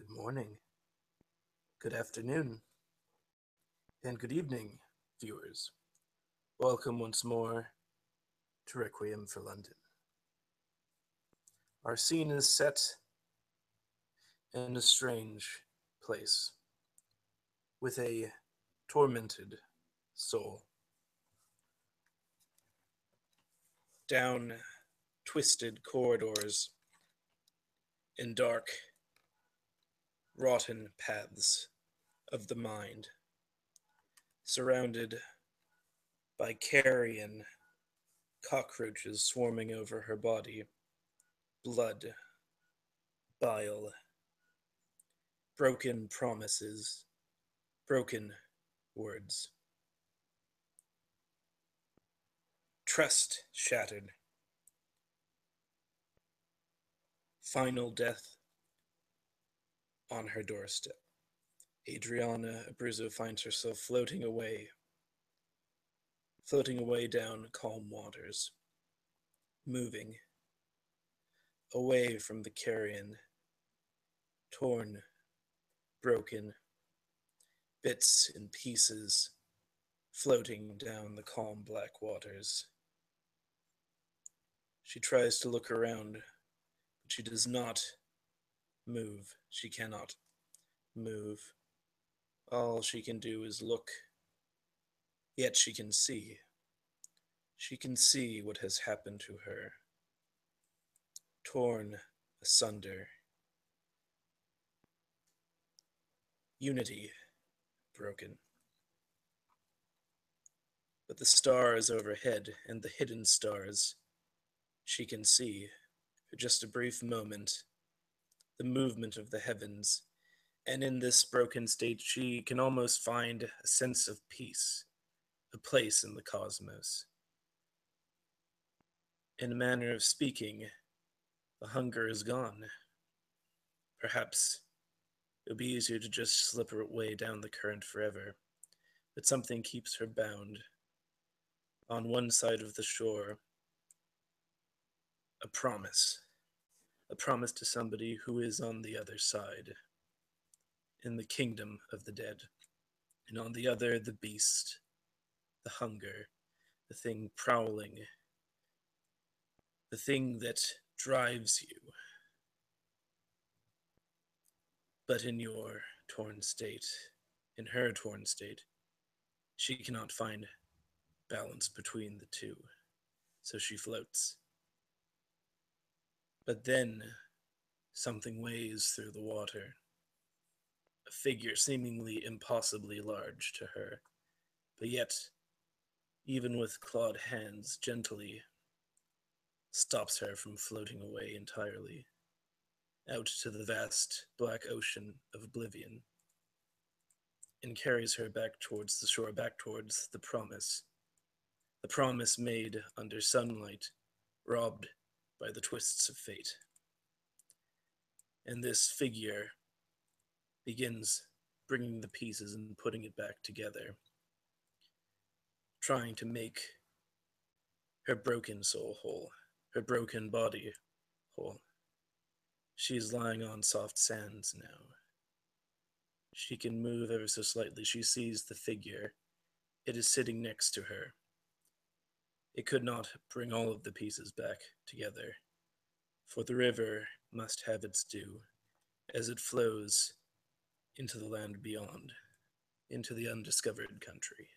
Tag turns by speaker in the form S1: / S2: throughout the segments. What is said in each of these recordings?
S1: Good morning, good afternoon, and good evening, viewers. Welcome once more to Requiem for London. Our scene is set in a strange place with a tormented soul. Down twisted corridors in dark, rotten paths of the mind, surrounded by carrion cockroaches swarming over her body, blood, bile, broken promises, broken words. Trust shattered. Final death on her doorstep. Adriana Abruzzo finds herself floating away down calm waters, moving away from the carrion, torn, broken, bits and pieces floating down the calm black waters. She tries to look around, but she does not move. She cannot move. All she can do is look. Yet she can see. She can see what has happened to her. Torn asunder. Unity broken. But the stars overhead and the hidden stars she can see, for just a brief moment, the movement of the heavens, and in this broken state she can almost find a sense of peace, a place in the cosmos. In a manner of speaking, the hunger is gone. Perhaps it would be easier to just slip her way down the current forever, but something keeps her bound. On one side of the shore, a promise to somebody who is on the other side, in the kingdom of the dead, and on the other, the beast, the hunger, the thing prowling, the thing that drives you. But in your torn state, in her torn state, she cannot find balance between the two, so she floats. But then something weighs through the water, a figure seemingly impossibly large to her, but yet, even with clawed hands, gently stops her from floating away entirely, out to the vast black ocean of oblivion, and carries her back towards the shore, back towards the promise made under sunlight, robbed by the twists of fate. And this figure begins bringing the pieces and putting it back together, trying to make her broken soul whole, her broken body whole. She is lying on soft sands now. She can move ever so slightly. She sees the figure. It is sitting next to her. It could not bring all of the pieces back together, for the river must have its due as it flows into the land beyond, into the undiscovered country.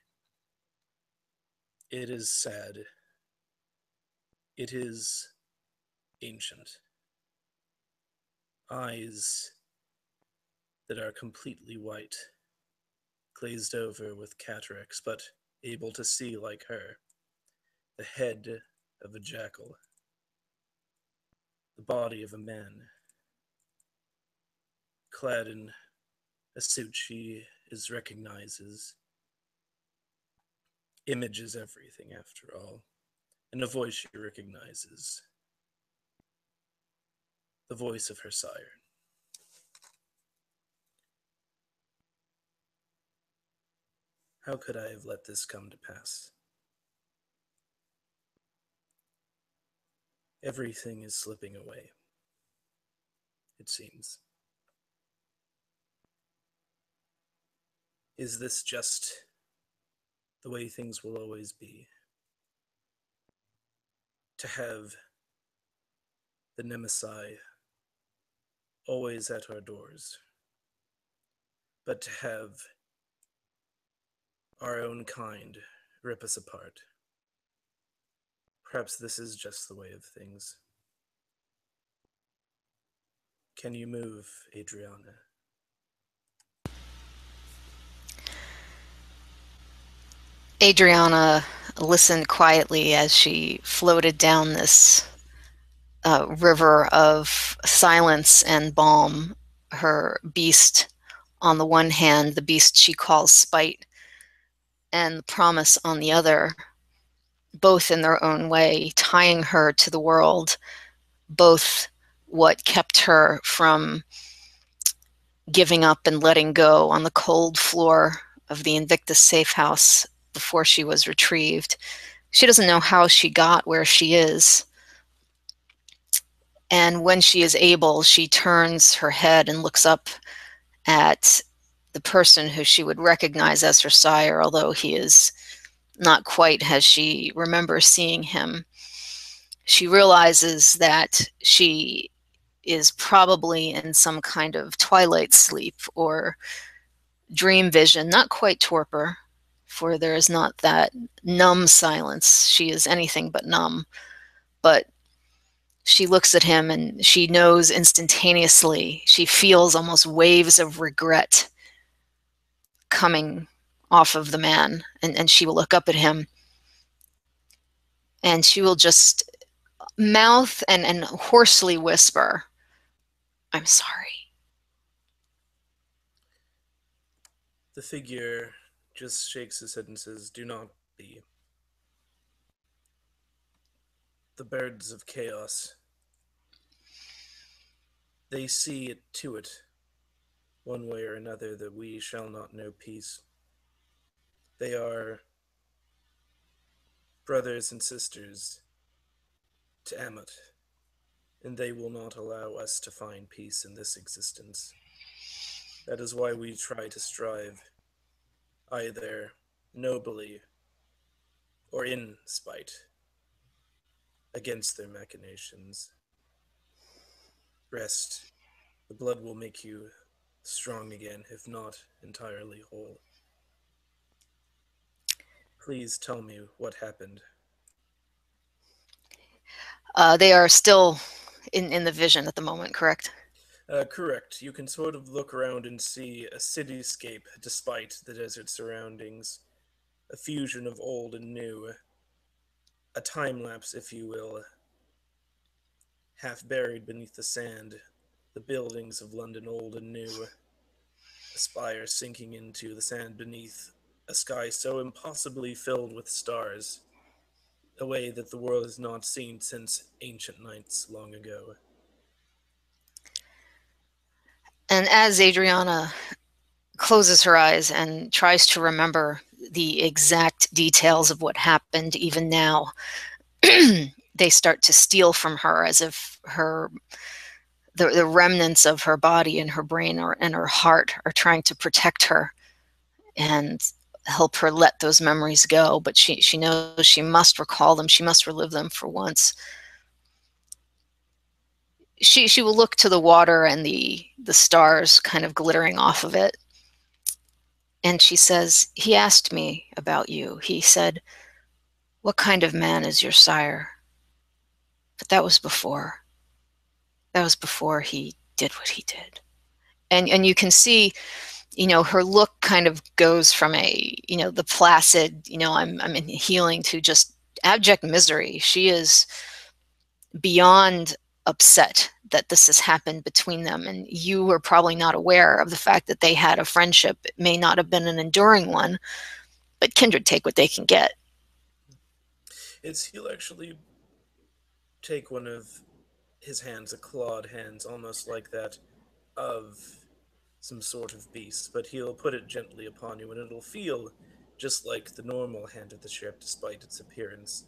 S1: It is sad. It is ancient. Eyes that are completely white, glazed over with cataracts, but able to see like her. The head of a jackal. The body of a man. Clad in a suit she recognizes. Image is everything, after all, and a voice she recognizes. The voice of her sire. How could I have let this come to pass? Everything is slipping away, it seems. Is this just the way things will always be? To have the Nemesis always at our doors, but to have our own kind rip us apart. Perhaps this is just the way of things. Can you move, Adriana?
S2: Adriana listened quietly as she floated down this river of silence and balm. Her beast, on the one hand, the beast she calls spite, and the promise on the other, both in their own way, tying her to the world, both what kept her from giving up and letting go on the cold floor of the Invictus safe house before she was retrieved. She doesn't know how she got where she is. And when she is able, she turns her head and looks up at the person who she would recognize as her sire, although he is not quite as she remembers seeing him. She realizes that she is probably in some kind of twilight sleep or dream vision, not quite torpor, for there is not that numb silence. She is anything but numb. But she looks at him and she knows instantaneously, she feels almost waves of regret coming off of the man. And she will look up at him and she will just mouth and hoarsely whisper, "I'm sorry."
S1: The figure just shakes his head and says, "Do not be. The birds of chaos, they see it to it, one way or another, that we shall not know peace. They are brothers and sisters to Ammon, and they will not allow us to find peace in this existence. That is why we try to strive, either nobly or in spite, against their machinations. Rest. The blood will make you strong again, if not entirely whole. Please tell me what happened."
S2: They are still in the vision at the moment, correct?
S1: Correct. You can sort of look around and see a cityscape despite the desert surroundings. A fusion of old and new. A time lapse, if you will. Half buried beneath the sand. The buildings of London, old and new. A spire sinking into the sand beneath. A sky so impossibly filled with stars. A way that the world has not seen since ancient nights long ago.
S2: And as Adriana closes her eyes and tries to remember the exact details of what happened, even now, they start to steal from her as if the remnants of her body and her brain and her heart are trying to protect her and help her let those memories go. But she knows she must recall them. She must relive them for once. She will look to the water and the stars kind of glittering off of it. And she says, "He asked me about you. He said, 'What kind of man is your sire?' But that was before. That was before he did what he did." And you can see, her look kind of goes from the placid, I'm in healing, to just abject misery. She is beyond upset that this has happened between them. And you were probably not aware of the fact that they had a friendship. It may not have been an enduring one, but kindred take what they can get.
S1: He'll actually take one of his hands, a clawed hands, almost like that of some sort of beast, but he'll put it gently upon you, and it'll feel just like the normal hand of the sheriff despite its appearance.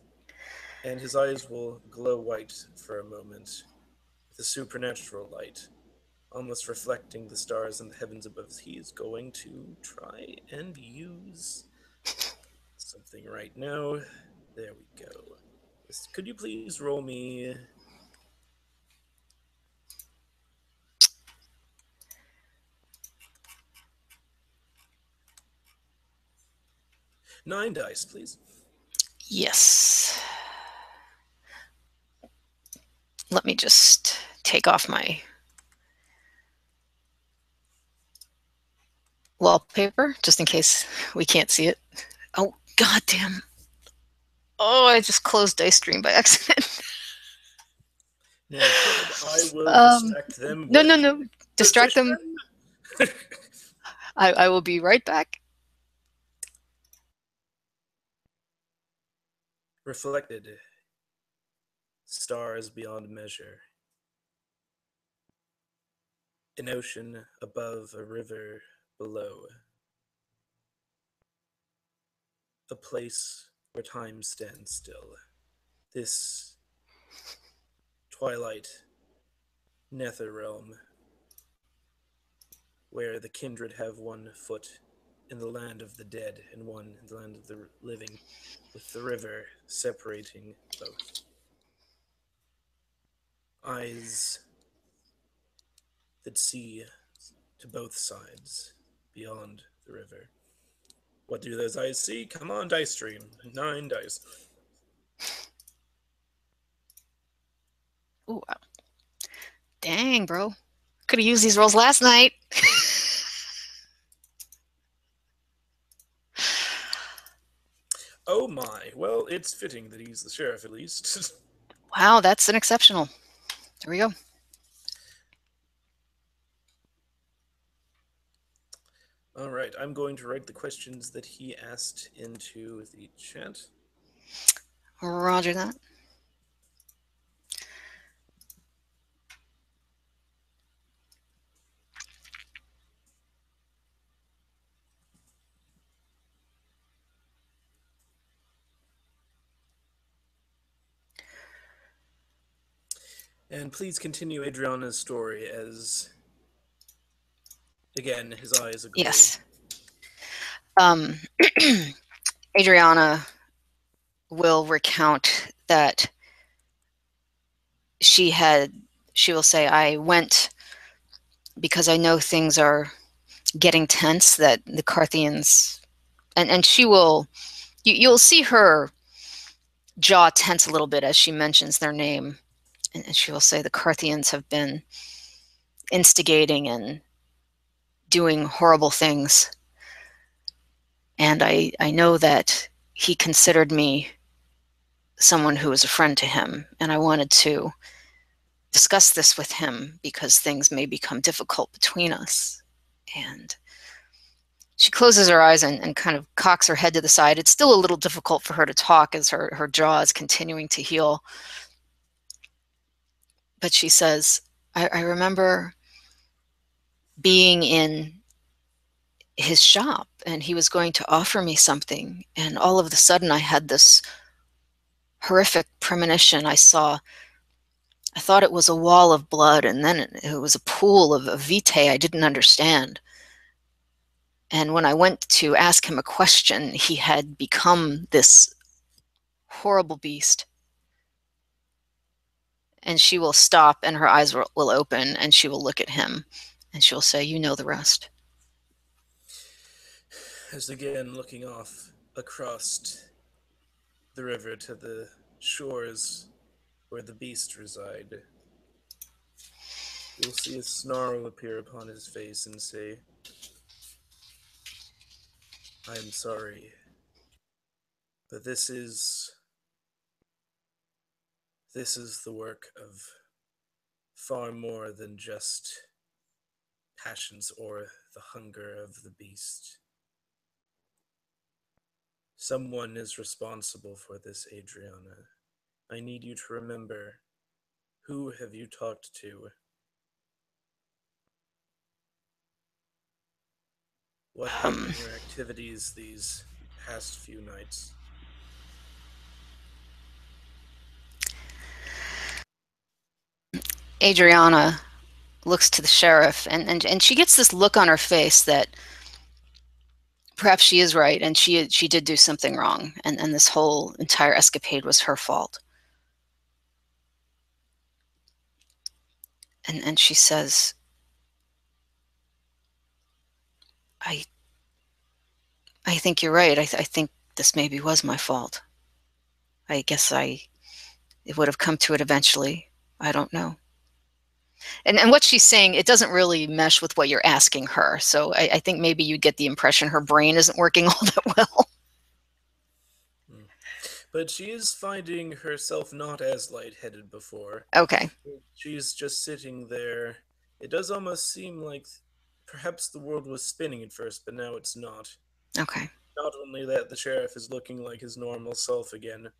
S1: And his eyes will glow white for a moment with a supernatural light, almost reflecting the stars in the heavens above. He is going to try and use something right now. There we go. Could you please roll me 9 dice, please?
S2: Yes. Let me just take off my wallpaper just in case we can't see it. Oh, goddamn. Oh, I just closed Dice Stream by accident.
S1: Now, could I will distract them
S2: No,
S1: with
S2: no, no. Distract them.
S1: position?
S2: I will be right back.
S1: Reflected, stars beyond measure. An ocean above, a river below. A place where time stands still. This twilight nether realm, where the kindred have one foot in the land of the dead and one in the land of the living, with the river separating both. Eyes that see to both sides beyond the river. What do those eyes see? Come on, dice stream. 9 dice.
S2: Ooh, wow. Dang, bro. Could have used these rolls last night.
S1: Oh my. Well, it's fitting that he's the sheriff at least.
S2: Wow, that's an exceptional. There we go.
S1: All right, I'm going to write the questions that he asked into the chat.
S2: Roger that.
S1: And please continue Adriana's story as, again, his eyes aglow.
S2: Yes. Adriana will recount that she will say, I went because I know things are getting tense, that the Carthians, and she will, you'll see her jaw tense a little bit as she mentions their name. And she will say the Carthians have been instigating and doing horrible things. And I know that he considered me someone who was a friend to him. And I wanted to discuss this with him because things may become difficult between us. And she closes her eyes and kind of cocks her head to the side. It's still a little difficult for her to talk as her jaw is continuing to heal. But she says, I remember being in his shop and he was going to offer me something. And all of a sudden I had this horrific premonition. I thought it was a wall of blood, and then it was a pool of vitae I didn't understand. And when I went to ask him a question, he had become this horrible beast. And she will stop and her eyes will open and she will look at him and she'll say, you know the rest.
S1: As again, looking off across the river to the shores where the beast reside, you'll see a snarl appear upon his face and say, I am sorry, but this is the work of far more than just passions or the hunger of the beast. Someone is responsible for this, Adriana. I need you to remember, who have you talked to? What have been your activities these past few nights?
S2: Adriana looks to the sheriff, and she gets this look on her face that perhaps she is right, and she did do something wrong, and this whole entire escapade was her fault. And she says, I think you're right. I think this maybe was my fault. I guess it would have come to it eventually. I don't know. And what she's saying, it doesn't really mesh with what you're asking her. So I think maybe you get the impression her brain isn't working all that well.
S1: But she is finding herself not as lightheaded before.
S2: Okay.
S1: She's just sitting there. It does almost seem like perhaps the world was spinning at first, but now it's not.
S2: Okay.
S1: Not only that, the sheriff is looking like his normal self again.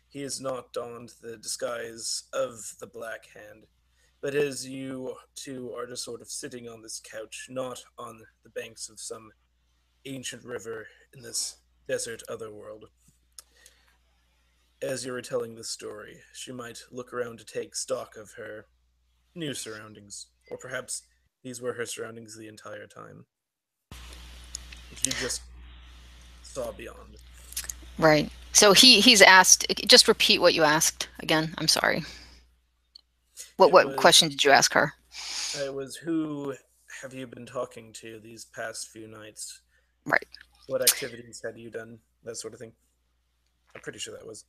S1: He has not donned the disguise of the Black Hand. But as you two are just sort of sitting on this couch, not on the banks of some ancient river in this desert otherworld, as you're retelling the story, she might look around to take stock of her new surroundings, or perhaps these were her surroundings the entire time. She just saw beyond.
S2: Right. So he's asked, just repeat what you asked again. I'm sorry.
S1: It
S2: What
S1: was
S2: question did you ask her?
S1: who have you been talking to these past few nights?
S2: Right.
S1: What activities had you done? That sort of thing. I'm pretty sure that was.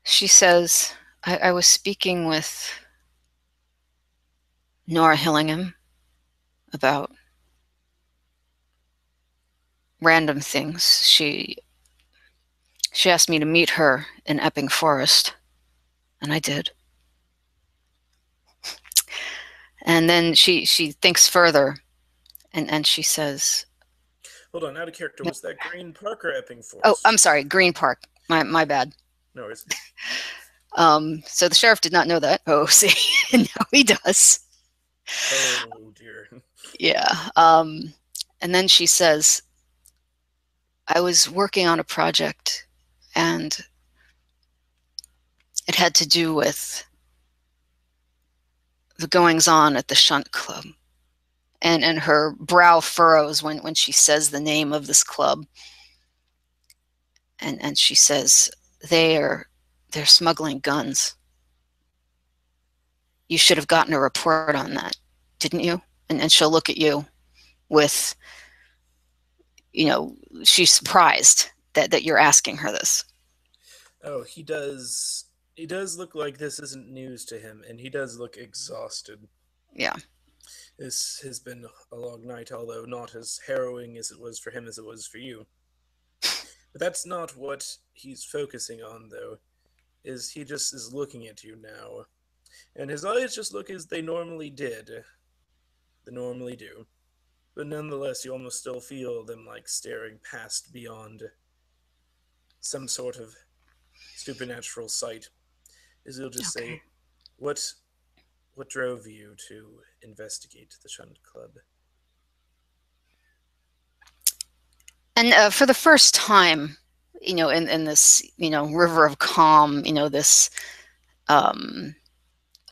S2: She says, I was speaking with Nora Hillingham about random things. She asked me to meet her in Epping Forest, and I did. And then she thinks further, and she says,
S1: Hold on, out of character. Was that Green Park or Epping
S2: "Oh,
S1: Forest?
S2: I'm sorry, Green Park. My bad."
S1: No worries.
S2: So the sheriff did not know that. Oh, see, now he does.
S1: Oh dear.
S2: Yeah. And then she says, I was working on a project, and it had to do with the goings on at the Shunt Club. And her brow furrows when she says the name of this club. And she says, they're smuggling guns. You should have gotten a report on that, didn't you? And she'll look at you with, she's surprised that you're asking her this.
S1: Oh, he does. He does look like this isn't news to him, and he does look exhausted.
S2: Yeah.
S1: This has been a long night, although not as harrowing as it was for him as it was for you. But that's not what he's focusing on, though. Is he just is looking at you now, and his eyes just look as they normally did. They normally do. But nonetheless, you almost still feel them like staring past beyond some sort of supernatural sight. Is he'll just
S2: Okay.
S1: say, what drove you to investigate the Shunt Club?
S2: And for the first time, in this, river of calm, this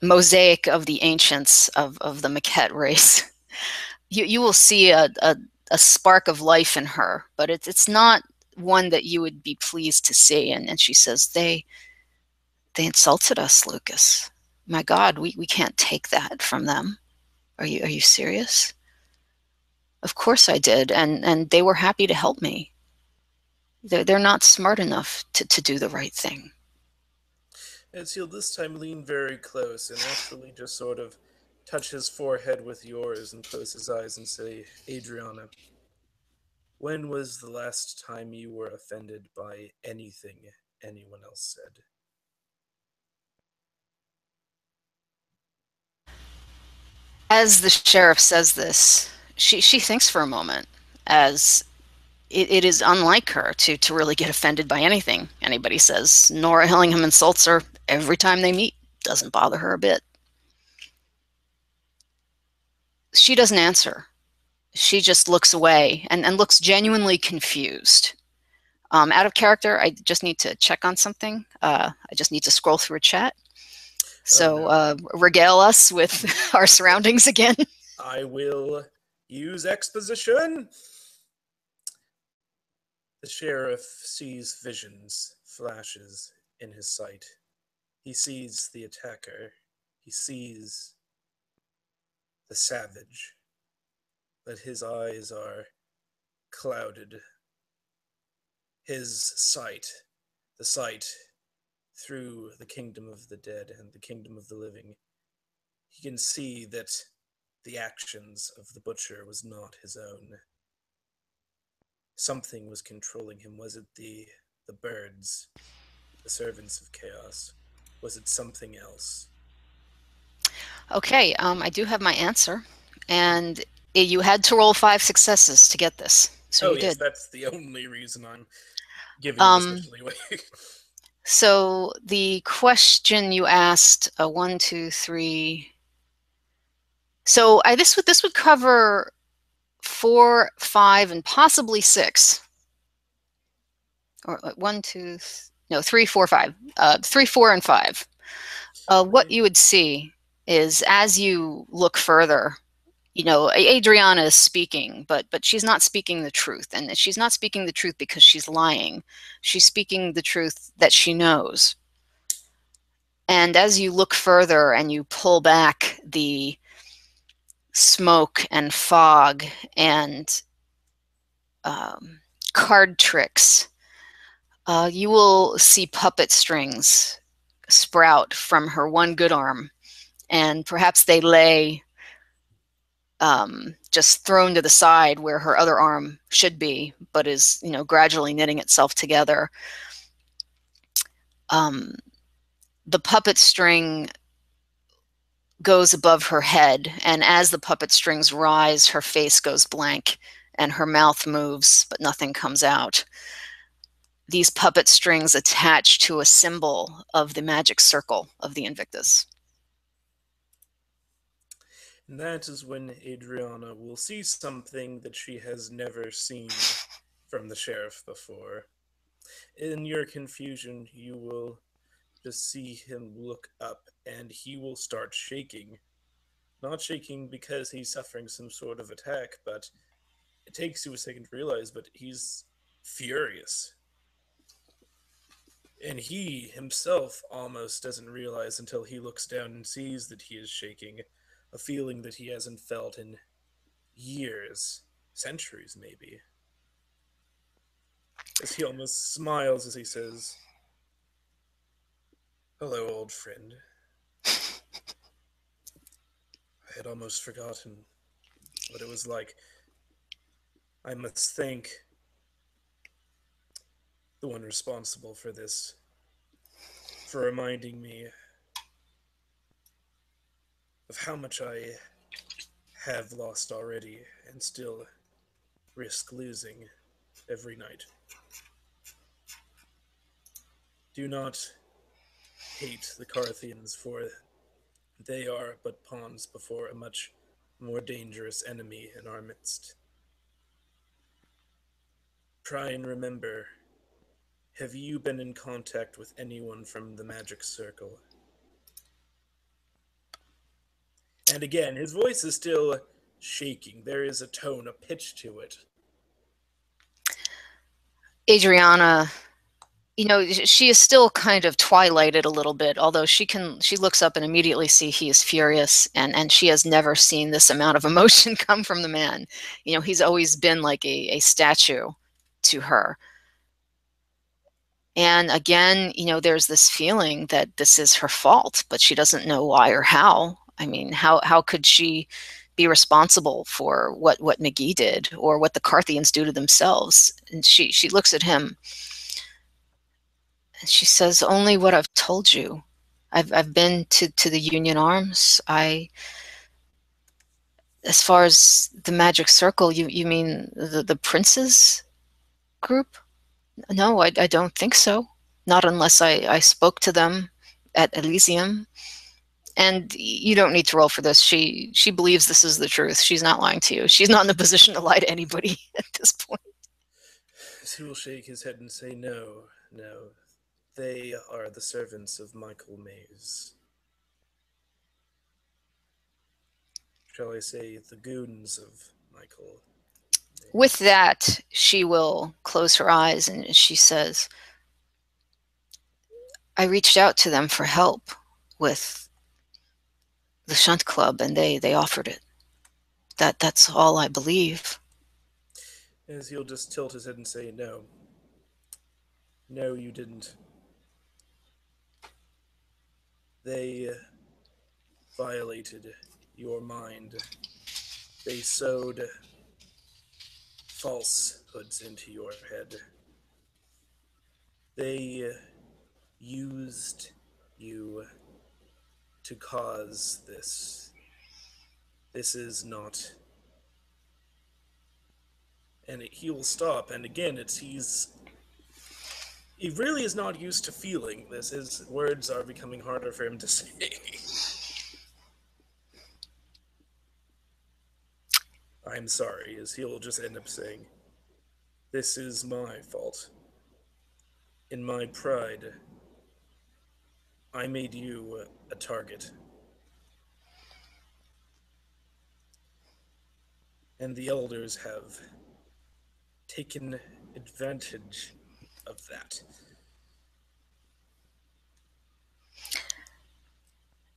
S2: mosaic of the ancients of the Maquette race, you will see a spark of life in her, but it's not one that you would be pleased to see. And she says, they insulted us, Lucas. My God, we can't take that from them. Are you serious? Of course I did, and they were happy to help me. They're not smart enough to do the right thing.
S1: And he'll this time lean very close and actually just sort of touch his forehead with yours and close his eyes and say, Adriana, when was the last time you were offended by anything anyone else said?
S2: As the sheriff says this, she thinks for a moment, as it is unlike her to really get offended by anything anybody says. Nora Hillingham insults her every time they meet. Doesn't bother her a bit. She doesn't answer. She just looks away and looks genuinely confused. Out of character, I just need to check on something. I just need to scroll through a chat.
S1: Oh
S2: So
S1: no.
S2: regale us with our surroundings again.
S1: I will use exposition. The sheriff sees visions, flashes in his sight. He sees the attacker. He sees the savage. But his eyes are clouded. His sight, the sight through the kingdom of the dead and the kingdom of the living, he can see that the actions of the butcher was not his own. Something was controlling him. Was it the birds, the servants of chaos? Was it something else?
S2: Okay, I do have my answer, and you had to roll 5 successes to get this, so
S1: Oh
S2: you
S1: yes,
S2: did.
S1: that's the only reason I'm giving this
S2: Um,
S1: much leeway.
S2: so the question you asked, 1, 2, 3. So this would cover 4, 5, and possibly 6, or 1, 2, no, 3, 4, 5, 3, 4, and 5. What you would see is as you look further, Adriana is speaking, but she's not speaking the truth, and she's not speaking the truth because she's lying. She's speaking the truth that she knows. And as you look further and you pull back the smoke and fog and um, card tricks, you will see puppet strings sprout from her one good arm, and perhaps they lay just thrown to the side where her other arm should be, but is, gradually knitting itself together. Um, the puppet string goes above her head, and as the puppet strings rise, her face goes blank, and her mouth moves, but nothing comes out. These puppet strings attach to a symbol of the magic circle of the Invictus.
S1: And that is when Adriana will see something that she has never seen from the sheriff before. In your confusion, you will just see him look up and he will start shaking. Not shaking because he's suffering some sort of attack, but it takes you a second to realize, but he's furious. And he himself almost doesn't realize until he looks down and sees that he is shaking, a feeling that he hasn't felt in years, centuries maybe. As he almost smiles as he says, "Hello, old friend. I had almost forgotten what it was like. I must thank the one responsible for this, for reminding me of how much I have lost already and still risk losing every night. Do not hate the Carthians, for they are but pawns before a much more dangerous enemy in our midst. Try and remember, have you been in contact with anyone from the magic circle?" And again, his voice is still shaking. There is a tone, a pitch to it.
S2: Adriana, she is still kind of twilighted a little bit, although she looks up and immediately see he is furious, and she has never seen this amount of emotion come from the man. He's always been like a statue to her. And again, there's this feeling that this is her fault, but she doesn't know why or how. I mean, how could she be responsible for what McGee did or what the Carthians do to themselves? And she looks at him and she says, "Only what I've told you. I've been to the Union Arms. As far as the Magic Circle, you mean the princes group? No, I don't think so. Not unless I spoke to them at Elysium. And you don't need to roll for this. She believes this is the truth. She's not lying to you. She's not in a position to lie to anybody at this point."
S1: He will shake his head and say, "No, no. They are the servants of Michael Mays." shall I say, the goons of Michael.
S2: With that, she will close her eyes and she says, I reached out to them for help with the shunt club and they offered it. That's all I believe.
S1: As he'll just tilt his head and say, no. No, you didn't. They violated your mind. They sowed falsehoods into your head. They used you to cause this. This is not. And he will stop. And again, he really is not used to feeling this. His words are becoming harder for him to say. I'm sorry, as he'll just end up saying, this is my fault. In my pride, I made you a target. And the elders have taken advantage of that.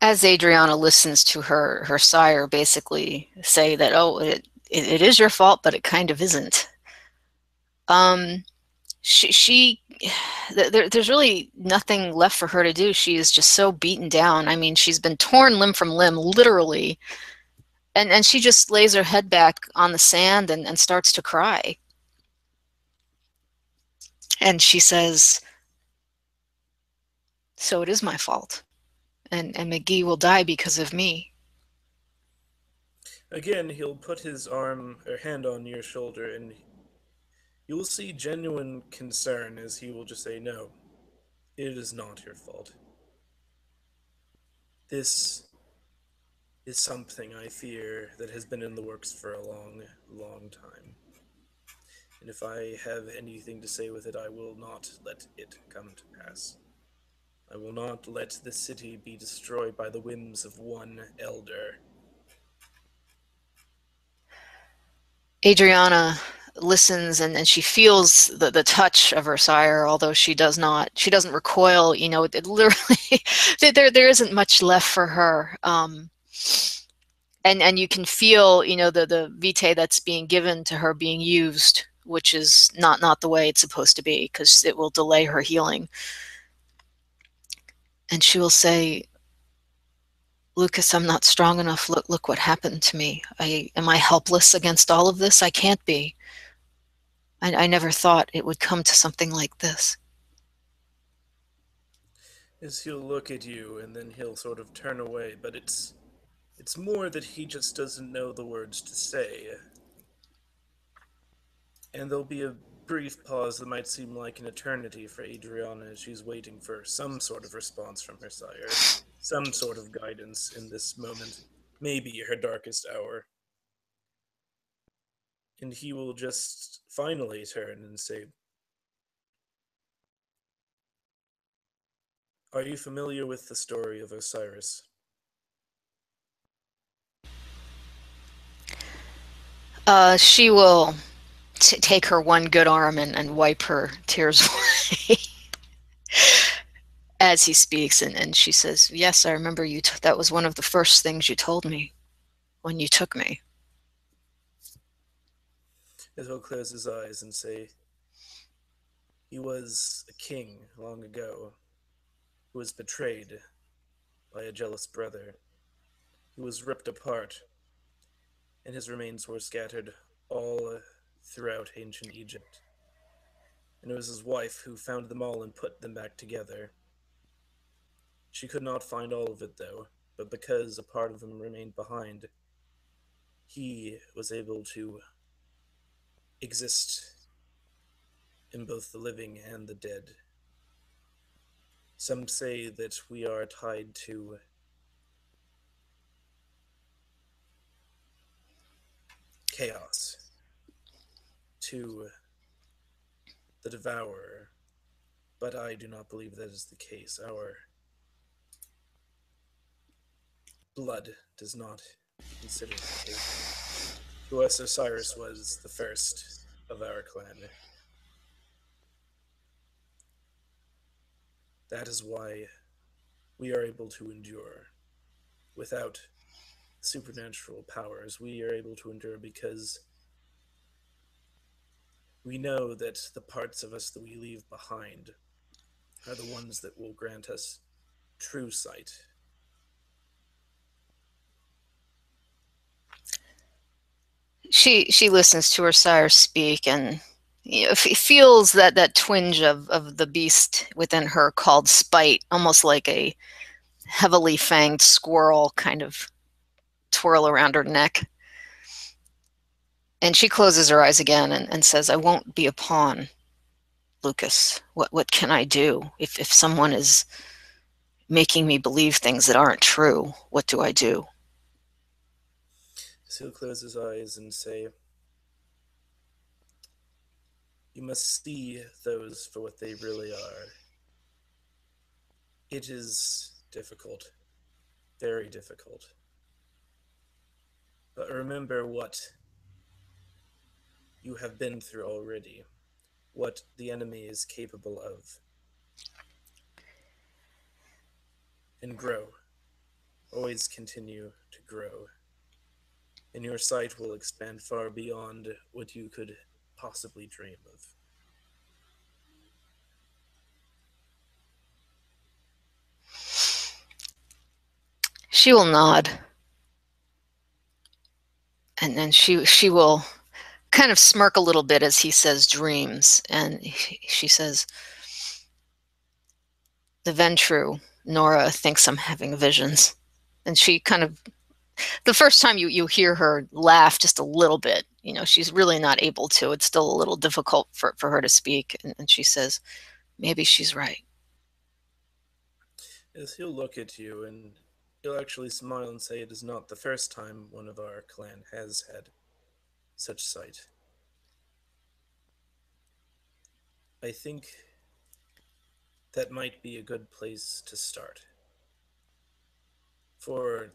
S2: As Adriana listens to her sire basically say that, oh, it is your fault, but it kind of isn't. She there's really nothing left for her to do. She is just so beaten down. I mean, she's been torn limb from limb, literally. And she just lays her head back on the sand and starts to cry. And she says, so it is my fault. And McGee will die because of me.
S1: Again, he'll put his arm or hand on your shoulder, and you will see genuine concern as he will just say, no, it is not your fault. This is something I fear that has been in the works for a long, long time. And if I have anything to say with it, I will not let it come to pass. I will not let the city be destroyed by the whims of one elder.
S2: Adriana listens and she feels the touch of her sire, although she doesn't recoil. It literally there isn't much left for her. And you can feel the vitae that's being given to her being used, which is not the way it's supposed to be, because it will delay her healing. And she will say, Lucas, I'm not strong enough. Look what happened to me. Am I helpless against all of this? I can't be. I never thought it would come to something like this.
S1: As he'll look at you and then he'll sort of turn away, but it's more that he just doesn't know the words to say. And there'll be a brief pause that might seem like an eternity for Adriana as she's waiting for some sort of response from her sire, some sort of guidance in this moment, maybe her darkest hour. And he will just finally turn and say, are you familiar with the story of Osiris?
S2: She will take her one good arm and wipe her tears away as he speaks, and she says, yes, I remember you. That was one of the first things you told me when you took me.
S1: As he'll close his eyes and say, he was a king long ago who was betrayed by a jealous brother. He was ripped apart, and his remains were scattered all throughout ancient Egypt. And it was his wife who found them all and put them back together. She could not find all of it, though, but because a part of him remained behind, he was able to exist in both the living and the dead. Some say that we are tied to chaos, to the devourer, but I do not believe that is the case. Our blood does not Consider that, Adriana. To us, Osiris was the first of our clan. That is why we are able to endure. Without supernatural powers, we are able to endure because we know that the parts of us that we leave behind are the ones that will grant us true sight.
S2: She listens to her sire speak, and feels that twinge of the beast within her called spite, almost like a heavily fanged squirrel kind of twirl around her neck. And she closes her eyes again and says, I won't be a pawn, Lucas. What can I do? If someone is making me believe things that aren't true, what do I do?
S1: So he'll close his eyes and say, you must see those for what they really are. It is difficult, very difficult. But remember what you have been through already, what the enemy is capable of, and grow. Always continue to grow, and your sight will expand far beyond what you could possibly dream of.
S2: She will nod, and then she will kind of smirk a little bit as he says dreams, and she says, the Ventru, Nora thinks I'm having visions. And she kind of, the first time you hear her laugh just a little bit, she's really not able to. It's still a little difficult for her to speak. And she says, maybe she's right.
S1: As he'll look at you and he'll actually smile and say it is not the first time one of our clan has had such sight. I think that might be a good place to start. For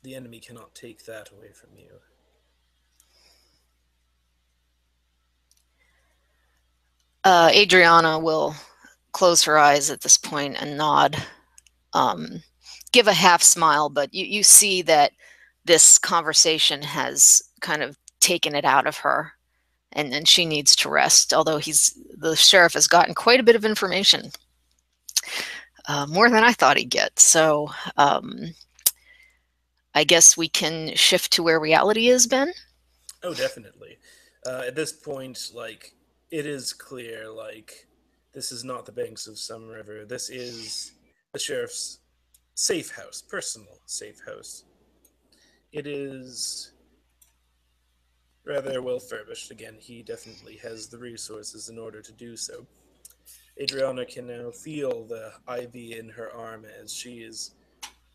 S1: the enemy cannot take that away from you.
S2: Adriana will close her eyes at this point and nod, um, give a half smile, but you see that this conversation has kind of taken it out of her, and she needs to rest. Although the sheriff has gotten quite a bit of information, more than I thought he'd get. So I guess we can shift to where reality is, Ben.
S1: Oh, definitely. At this point, it is clear, this is not the banks of some river. This is the sheriff's safe house, personal safe house. It is rather well furnished. Again, he definitely has the resources in order to do so. Adriana can now feel the IV in her arm as she is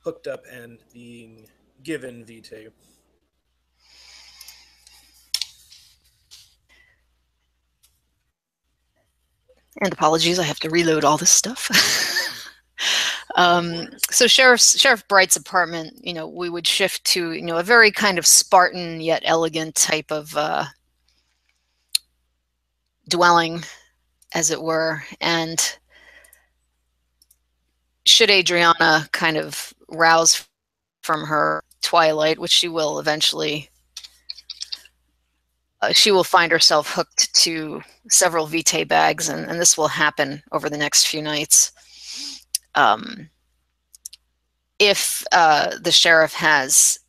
S1: hooked up and being given Vitae.
S2: And apologies, I have to reload all this stuff.
S1: No worries.
S2: So Sheriff Bright's apartment, we would shift to, a very kind of Spartan yet elegant type of dwelling, as it were. And should Adriana kind of rouse from her twilight, which she will eventually, she will find herself hooked to several Vitae bags, and this will happen over the next few nights. If the sheriff has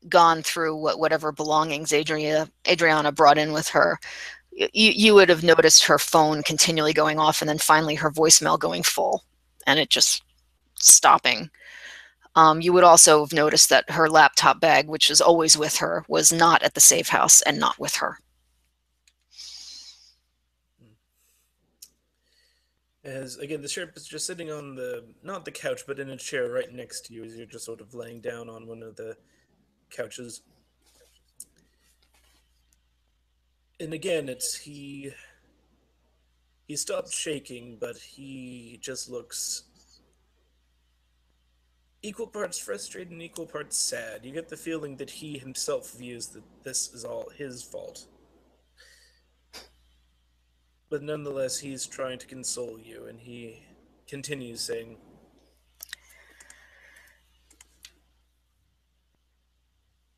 S2: gone through whatever belongings Adriana brought in with her, you would have noticed her phone continually going off, and then finally her voicemail going full, and it just stopping. You would also have noticed that her laptop bag, which is always with her, was not at the safe house and not with her.
S1: As again, the sheriff is just sitting on not the couch, but in a chair right next to you as you're just sort of laying down on one of the couches. And again, he stopped shaking, but he just looks equal parts frustrated and equal parts sad. You get the feeling that he himself views that this is all his fault. But nonetheless, he's trying to console you, and he continues saying,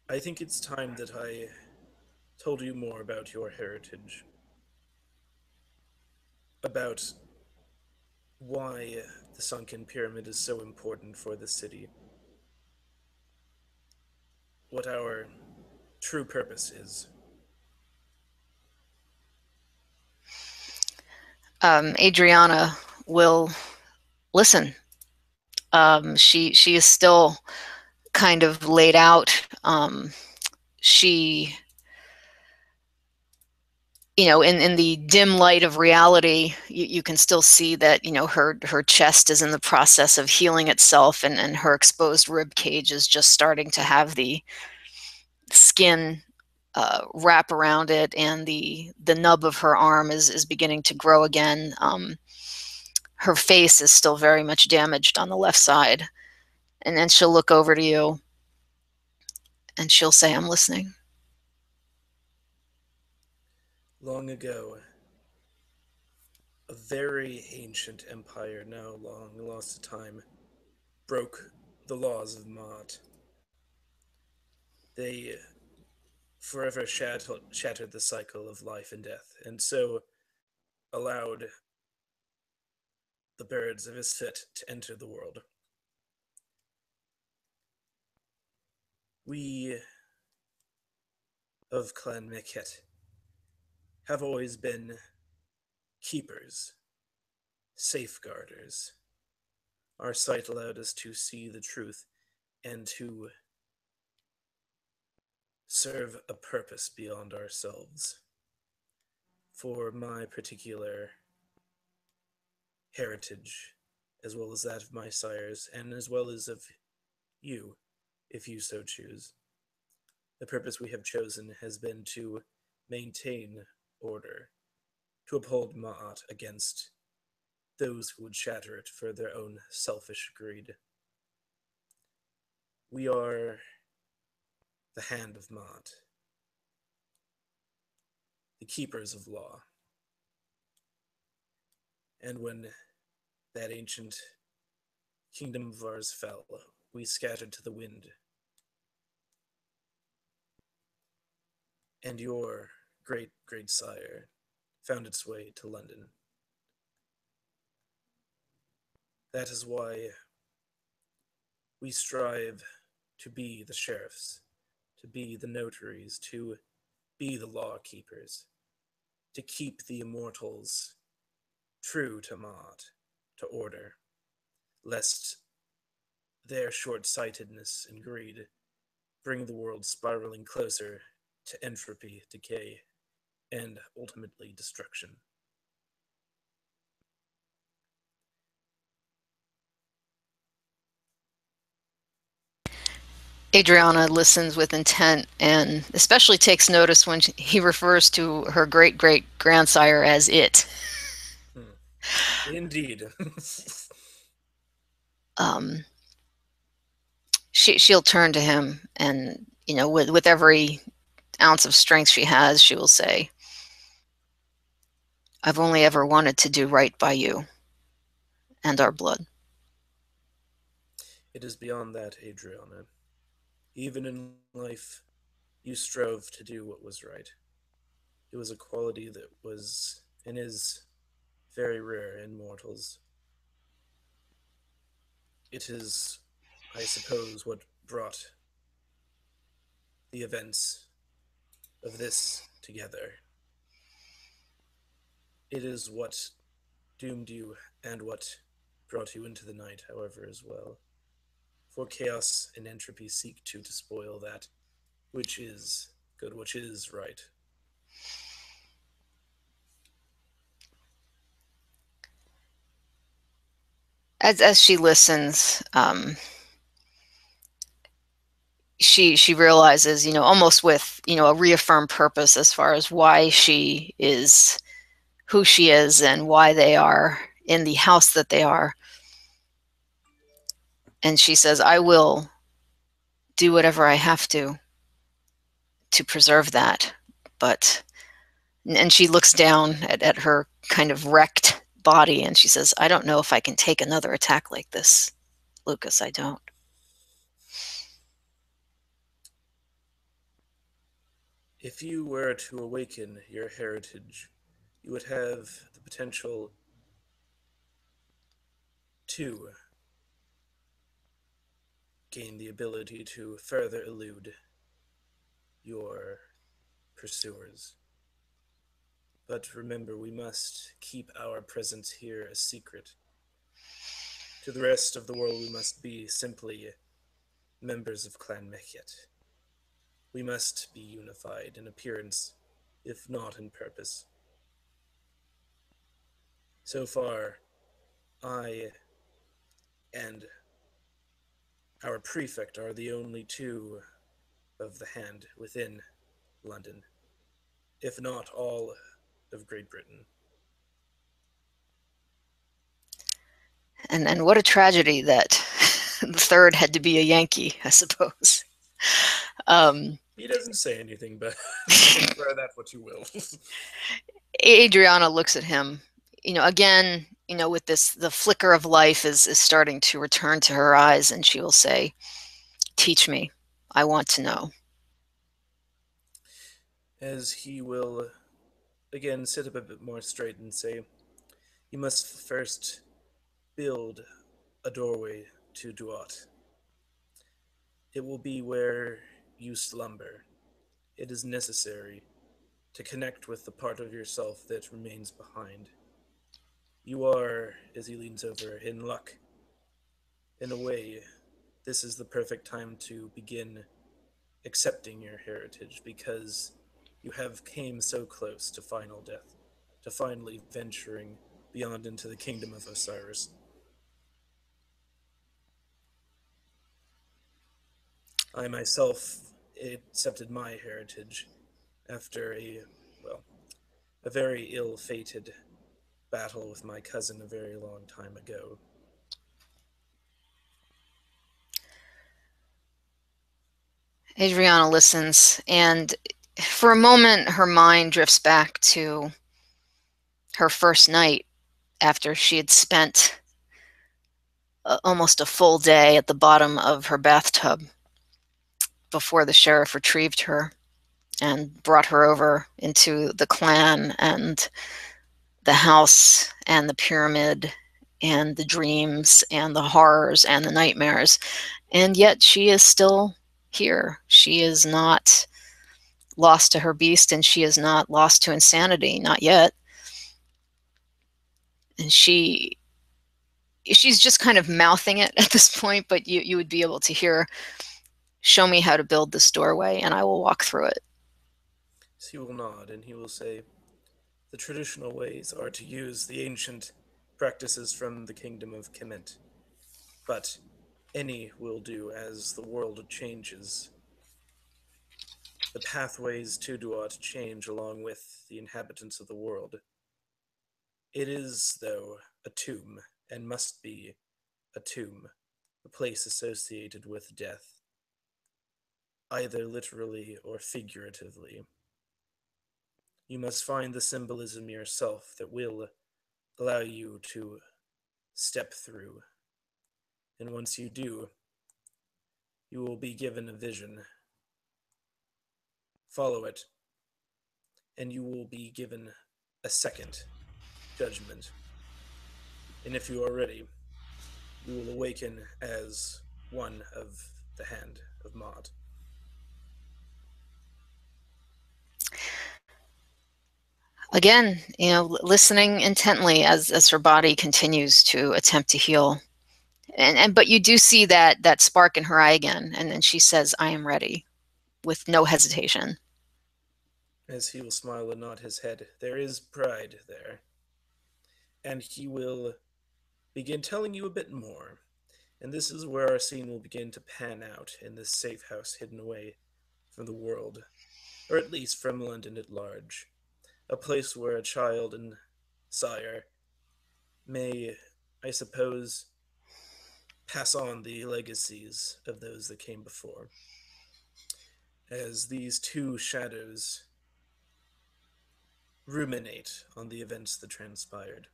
S1: I think it's time that I told you more about your heritage, about why the sunken pyramid is so important for the city, what our true purpose is.
S2: Adriana will listen. She is still kind of laid out. She, in the dim light of reality, you can still see that, her chest is in the process of healing itself, and her exposed rib cage is just starting to have the skin wrap around it, and the nub of her arm is beginning to grow again. Her face is still very much damaged on the left side. And then she'll look over to you and she'll say, I'm listening.
S1: Long ago, a very ancient empire, now long lost to time, broke the laws of Maat. They forever shattered the cycle of life and death, and so allowed the birds of Isfet to enter the world. We of Clan Meket have always been keepers, safeguarders. Our sight allowed us to see the truth and to serve a purpose beyond ourselves. For my particular heritage, as well as that of my sires, and as well as of you, if you so choose. The purpose we have chosen has been to maintain order, to uphold Ma'at against those who would shatter it for their own selfish greed. We are the hand of Ma'at, the keepers of law. And when that ancient kingdom of ours fell, we scattered to the wind. And your great great sire found its way to London. That is why we strive to be the sheriffs, to be the notaries, to be the law keepers, to keep the immortals true to Maat, to order, lest their short sightedness and greed bring the world spiraling closer to entropy, decay, and ultimately destruction.
S2: Adriana listens with intent and especially takes notice when he refers to her great great grandsire as it.
S1: Hmm. Indeed.
S2: Um, she'll turn to him and, with every ounce of strength she has, she will say, I've only ever wanted to do right by you and our blood.
S1: It is beyond that, Adriana. Even in life, you strove to do what was right. It was a quality that was and is very rare in mortals. It is, I suppose, what brought the events of this together. It is what doomed you and what brought you into the night, however, as well. For chaos and entropy seek to despoil that which is good, which is right.
S2: As she listens, she realizes, almost with, a reaffirmed purpose as far as why she is who she is and why they are in the house that they are. And she says, I will do whatever I have to preserve that. But, and she looks down at her kind of wrecked body and she says, I don't know if I can take another attack like this, Lucas. I don't.
S1: If you were to awaken your heritage, you would have the potential to gain the ability to further elude your pursuers. But remember, we must keep our presence here a secret. To the rest of the world, we must be simply members of Clan Mechet. We must be unified in appearance, if not in purpose. So far, I and our prefect are the only two of the hand within London, if not all of Great Britain.
S2: And what a tragedy that the third had to be a Yankee, I suppose. Um,
S1: He doesn't say anything, but infer that what you will.
S2: Adriana looks at him, again, with this, the flicker of life is starting to return to her eyes, and she will say, teach me. I want to know.
S1: As he will again sit up a bit more straight and say, you must first build a doorway to Duat. It will be where you slumber. It is necessary to connect with the part of yourself that remains behind. You are, as he leans over, in luck. In a way, this is the perfect time to begin accepting your heritage because you have came so close to final death, to finally venturing beyond into the kingdom of Osiris. I myself accepted my heritage after well, a very ill-fated battle with my cousin a very long time ago.
S2: Adriana listens, and for a moment, her mind drifts back to her first night after she had spent almost a full day at the bottom of her bathtub before the sheriff retrieved her and brought her over into the clan and the house and the pyramid and the dreams and the horrors and the nightmares. And yet she is still here. She is not lost to her beast, and she is not lost to insanity, not yet. And she's just kind of mouthing it at this point, but you would be able to hear, show me how to build this doorway and I will walk through it.
S1: So he will nod and he will say, the traditional ways are to use the ancient practices from the kingdom of Kemet, but any will do as the world changes. The pathways to Duat change along with the inhabitants of the world. It is, though, a tomb, and must be a tomb, a place associated with death, either literally or figuratively. You must find the symbolism yourself that will allow you to step through. And once you do, you will be given a vision. Follow it, and you will be given a second judgment. And if you are ready, you will awaken as one of the hand of Maud.
S2: Again, listening intently as her body continues to attempt to heal. And but you do see that spark in her eye again, and then she says, I am ready, with no hesitation.
S1: As he will smile and nod his head, there is pride there. And he will begin telling you a bit more. And this is where our scene will begin to pan out in this safe house hidden away from the world, or at least from London at large. A place where a child and sire may, I suppose, pass on the legacies of those that came before. As these two shadows ruminate on the events that transpired,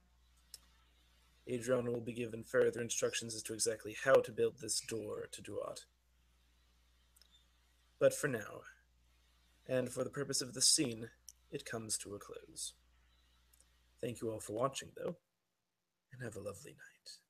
S1: Adriana will be given further instructions as to exactly how to build this door to Duat. But for now, and for the purpose of the scene, it comes to a close. Thank you all for watching, though, and have a lovely night.